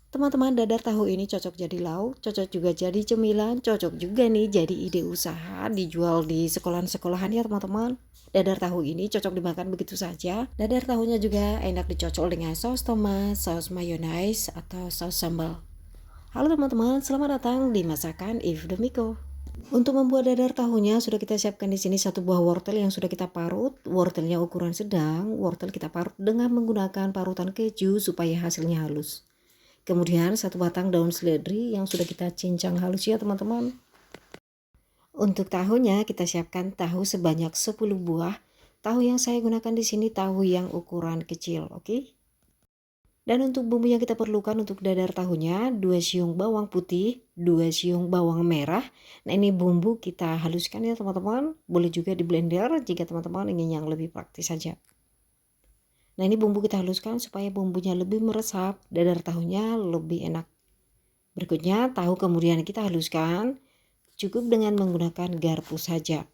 Teman-teman, dadar tahu ini cocok jadi lauk, cocok juga jadi cemilan, cocok juga nih jadi ide usaha dijual di sekolahan-sekolahan ya teman-teman. Dadar tahu ini cocok dimakan begitu saja. Dadar tahunya juga enak dicocol dengan saus tomat, saus mayonnaise, atau saus sambal. Halo teman-teman, selamat datang di Masakan If Demiko. Untuk membuat dadar tahunya sudah kita siapkan di sini satu buah wortel yang sudah kita parut. Wortelnya ukuran sedang. Wortel kita parut dengan menggunakan parutan keju supaya hasilnya halus. Kemudian satu batang daun seledri yang sudah kita cincang halus ya teman-teman. Untuk tahunya kita siapkan tahu sebanyak 10 buah. Tahu yang saya gunakan di sini tahu yang ukuran kecil, oke? Dan untuk bumbu yang kita perlukan untuk dadar tahunya 2 siung bawang putih, 2 siung bawang merah. Nah, ini bumbu kita haluskan ya teman-teman. Boleh juga di blender jika teman-teman ingin yang lebih praktis saja. Nah, ini bumbu kita haluskan supaya bumbunya lebih meresap, dadar tahunya lebih enak. Berikutnya tahu kemudian kita haluskan, cukup dengan menggunakan garpu saja.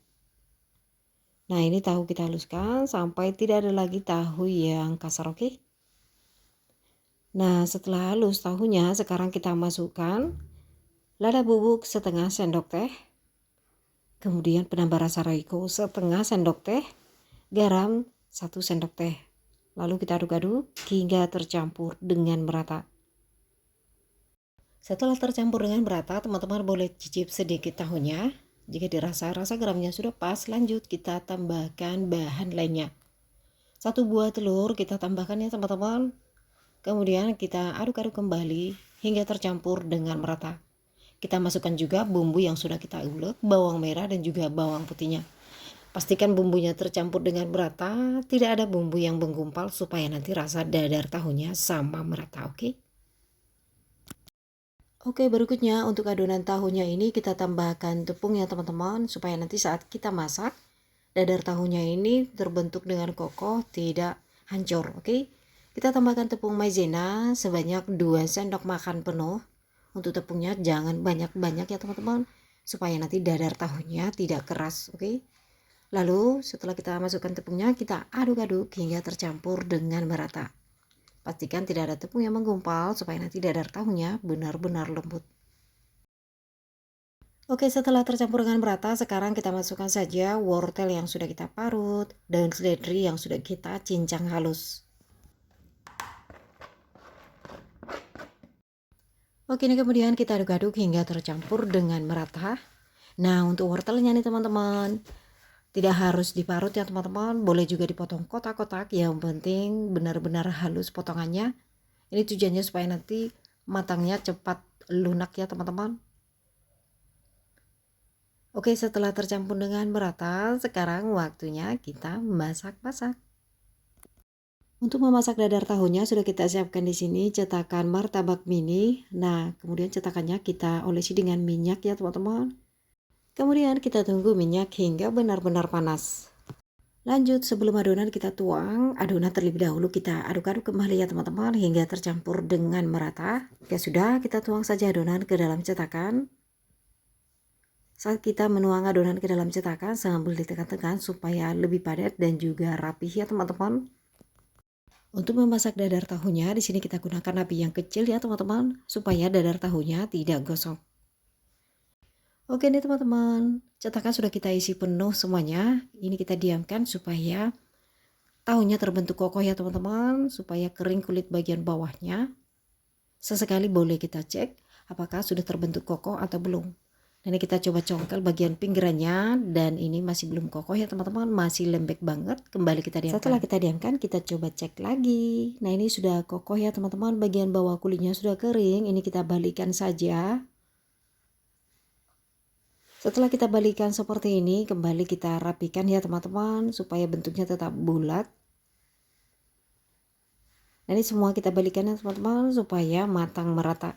Nah, ini tahu kita haluskan sampai tidak ada lagi tahu yang kasar, oke? Nah, setelah halus tahunya, sekarang kita masukkan lada bubuk setengah sendok teh, kemudian penambah rasa Royco setengah sendok teh, garam 1 sendok teh. Lalu kita aduk-aduk hingga tercampur dengan merata. Setelah tercampur dengan merata, teman-teman boleh cicip sedikit tahunya. Jika dirasa rasa garamnya sudah pas, lanjut kita tambahkan bahan lainnya. 1 buah telur kita tambahkan ya teman-teman. Kemudian kita aduk-aduk kembali hingga tercampur dengan merata. Kita masukkan juga bumbu yang sudah kita ulek, bawang merah dan juga bawang putihnya. Pastikan bumbunya tercampur dengan merata, tidak ada bumbu yang menggumpal supaya nanti rasa dadar tahunya sama merata, oke? Oke, berikutnya untuk adonan tahunya ini kita tambahkan tepung ya teman-teman, supaya nanti saat kita masak, dadar tahunya ini terbentuk dengan kokoh, tidak hancur, oke? Kita tambahkan tepung maizena sebanyak 2 sendok makan penuh. Untuk tepungnya jangan banyak-banyak ya teman-teman, supaya nanti dadar tahunya tidak keras, oke? Lalu setelah kita masukkan tepungnya, kita aduk-aduk hingga tercampur dengan merata. Pastikan tidak ada tepung yang menggumpal supaya nanti dadar tahunya benar-benar lembut. Oke, setelah tercampur dengan merata, sekarang kita masukkan saja wortel yang sudah kita parut, daun seledri yang sudah kita cincang halus. Oke, ini kemudian kita aduk-aduk hingga tercampur dengan merata. Nah, untuk wortelnya nih teman-teman, tidak harus diparut ya teman-teman, boleh juga dipotong kotak-kotak, yang penting benar-benar halus potongannya. Ini tujuannya supaya nanti matangnya cepat lunak ya teman-teman. Oke, setelah tercampur dengan merata, sekarang waktunya kita masak-masak. Untuk memasak dadar tahunya sudah kita siapkan di sini cetakan martabak mini. Nah, kemudian cetakannya kita olesi dengan minyak ya teman-teman. Kemudian kita tunggu minyak hingga benar-benar panas. Lanjut, sebelum adonan kita tuang, adonan terlebih dahulu kita aduk-aduk kembali ya teman-teman hingga tercampur dengan merata. Ya sudah, kita tuang saja adonan ke dalam cetakan. Saat kita menuang adonan ke dalam cetakan sambil ditekan-tekan supaya lebih padat dan juga rapih ya teman-teman. Untuk memasak dadar tahunya, di sini kita gunakan api yang kecil ya teman-teman, supaya dadar tahunya tidak gosong. Oke nih teman-teman, cetakan sudah kita isi penuh semuanya. Ini kita diamkan supaya tahunya terbentuk kokoh ya teman-teman, supaya kering kulit bagian bawahnya. Sesekali boleh kita cek apakah sudah terbentuk kokoh atau belum. Nah, ini kita coba congkel bagian pinggirannya, dan ini masih belum kokoh ya teman-teman, masih lembek banget. Kembali kita diamkan. Setelah kita diamkan, kita coba cek lagi. Nah, ini sudah kokoh ya teman-teman, bagian bawah kulitnya sudah kering. Ini kita balikan saja. Setelah kita balikan seperti ini, kembali kita rapikan ya teman-teman, supaya bentuknya tetap bulat. Nah, ini semua kita balikan ya teman-teman, supaya matang merata.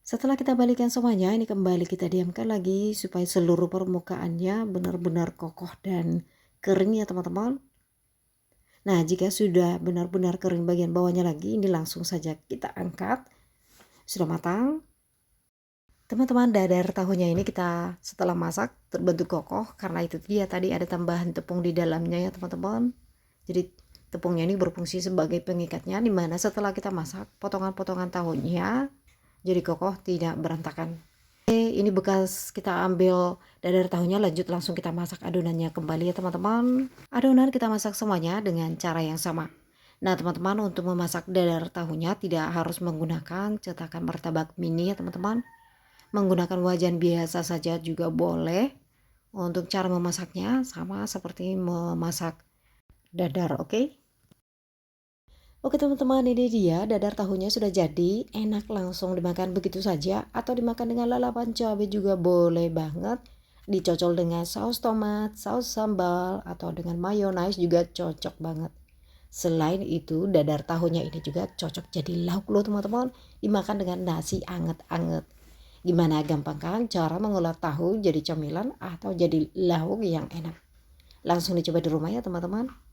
Setelah kita balikan semuanya, ini kembali kita diamkan lagi supaya seluruh permukaannya benar-benar kokoh dan kering ya teman-teman. Nah, jika sudah benar-benar kering bagian bawahnya lagi, ini langsung saja kita angkat. Sudah matang. Teman-teman, dadar tahunya ini kita setelah masak terbentuk kokoh karena itu dia tadi ada tambahan tepung di dalamnya ya teman-teman. Jadi tepungnya ini berfungsi sebagai pengikatnya, dimana setelah kita masak, potongan-potongan tahunya jadi kokoh, tidak berantakan. Ini bekas kita ambil dadar tahunya, lanjut langsung kita masak adonannya kembali ya teman-teman. Adonan kita masak semuanya dengan cara yang sama. Nah teman-teman, untuk memasak dadar tahunya tidak harus menggunakan cetakan martabak mini ya teman-teman. Menggunakan wajan biasa saja juga boleh. Untuk cara memasaknya sama seperti memasak dadar, oke? Oke teman-teman, ini dia dadar tahunya sudah jadi. Enak langsung dimakan begitu saja, atau dimakan dengan lalapan cabai juga boleh banget. Dicocol dengan saus tomat, saus sambal, atau dengan mayonaise juga cocok banget. Selain itu, dadar tahunya ini juga cocok jadi lauk loh teman-teman. Dimakan dengan nasi anget-anget. Gimana, gampang kan cara mengolah tahu jadi camilan atau jadi lauk yang enak? Langsung dicoba di rumah ya teman-teman.